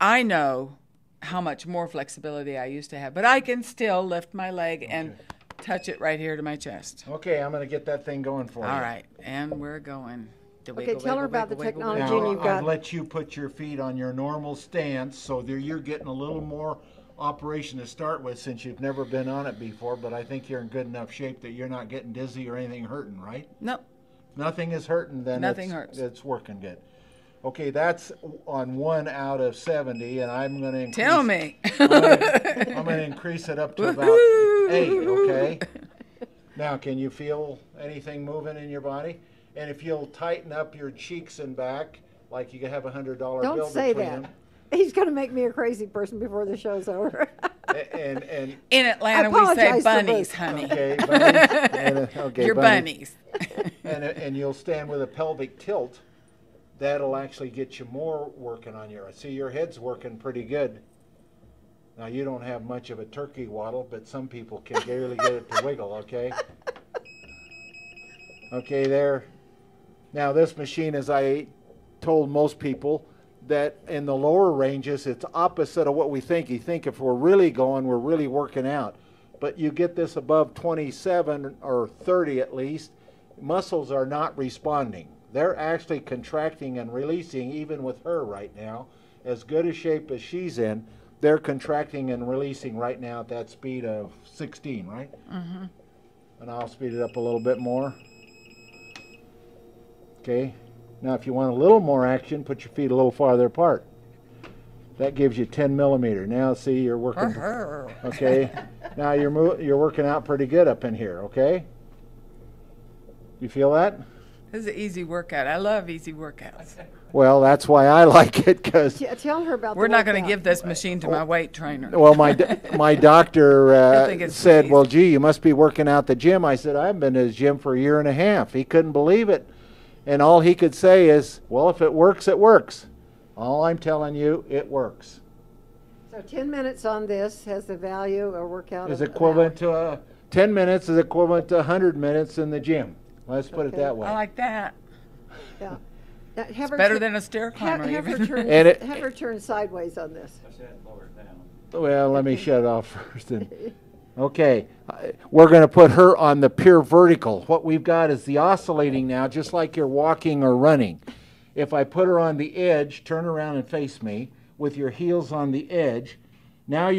I know how much more flexibility I used to have, but I can still lift my leg and touch it right here to my chest. Okay, I'm going to get that thing going for you. All right, and we're going. Okay, tell her about the technology. Now, and you've got I've let you put your feet on your normal stance, so there you're getting a little more operation to start with since you've never been on it before, but I think you're in good enough shape that you're not getting dizzy or anything hurting, right? No. Nothing is hurting, then Nothing hurts. It's working good. Okay, that's on 1 out of 70, and I'm going to increase. Tell me. I'm going to increase it up to about 8, okay? Now, can you feel anything moving in your body? And if you'll tighten up your cheeks and back, like you have a $100 bill Don't say between that. them. He's going to make me a crazy person before the show's over. And In Atlanta, I we say apologize for bunnies, this. honey. okay, bunnies. Okay, You're bunnies. And you'll stand with a pelvic tilt. That'll actually get you more working on your. See, your head's working pretty good. Now you don't have much of a turkey waddle, but some people can barely get it to wiggle. Okay. Okay, there. Now this machine, as I told most people, that in the lower ranges, it's opposite of what we think. You think if we're really going, we're really working out. But you get this above 27 or 30 at least, muscles are not responding. They're actually contracting and releasing, even with her right now. As good a shape as she's in, they're contracting and releasing right now at that speed of 16, right? Mm-hmm. And I'll speed it up a little bit more. Okay. Now, if you want a little more action, put your feet a little farther apart. That gives you 10 millimeter. Now, see, you're working. Okay. Now you're working out pretty good up in here. Okay. You feel that? This is an easy workout. I love easy workouts. Well, that's why I like it, because Tell her about We're the not going to workout. give this machine to my weight trainer. well, my doctor think it's said, easy. "Well, gee, you must be working out the gym." I said, "I haven't been to the gym for a year and a half." He couldn't believe it, and all he could say is, "Well, if it works, it works." All I'm telling you, it works. So 10 minutes on this has the value or workout Is of equivalent to 10 minutes is equivalent to 100 minutes in the gym. Let's put it Okay. that way. I like that. Yeah. Now, have her Better tu- than a stair climber, Have her even. turn. And it- Have her turn sideways on this. Well, let me shut it off first. Okay, we're going to put her on the pure vertical. What we've got is the oscillating now, just like you're walking or running. If I put her on the edge, turn around and face me with your heels on the edge. Now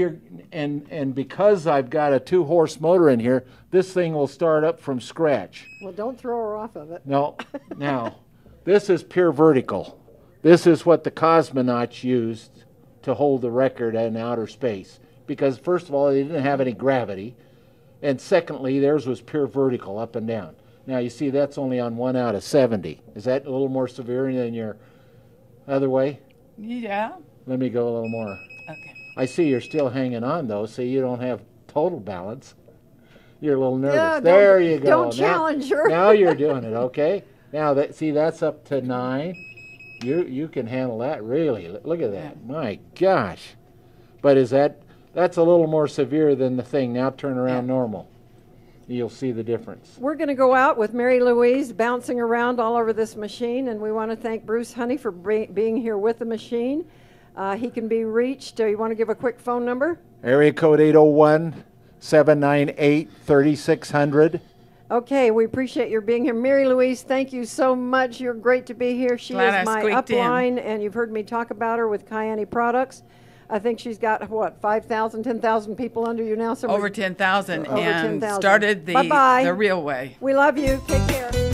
and because I've got a 2-horse motor in here, this thing will start up from scratch. Well, don't throw her off of it. No, now, this is pure vertical. This is what the cosmonauts used to hold the record in outer space. Because first of all, they didn't have any gravity. And secondly, theirs was pure vertical, up and down. Now you see that's only on 1 out of 70. Is that a little more severe than your other way? Yeah. Let me go a little more. Okay. I see you're still hanging on though, so you don't have total balance. You're a little nervous. Yeah, there don't- you go. don't challenge her. Now you're doing it, okay? Now that's up to 9. You can handle that really. Look at that. My gosh. But that's a little more severe than the thing. Now turn around normal. You'll see the difference. We're going to go out with Mary Louise bouncing around all over this machine, and we want to thank Bruce Honey for being here with the machine. He can be reached. You want to give a quick phone number? Area code 801-798-3600. Okay, we appreciate your being here. Mary Louise, thank you so much. You're great to be here. She Glad I is my squeaked in. upline, and you've heard me talk about her with Kyani Products. I think she's got, 5,000, 10,000 people under you now? Over 10,000 Over and 10,000. started Bye-bye. the real way. We love you. Take care.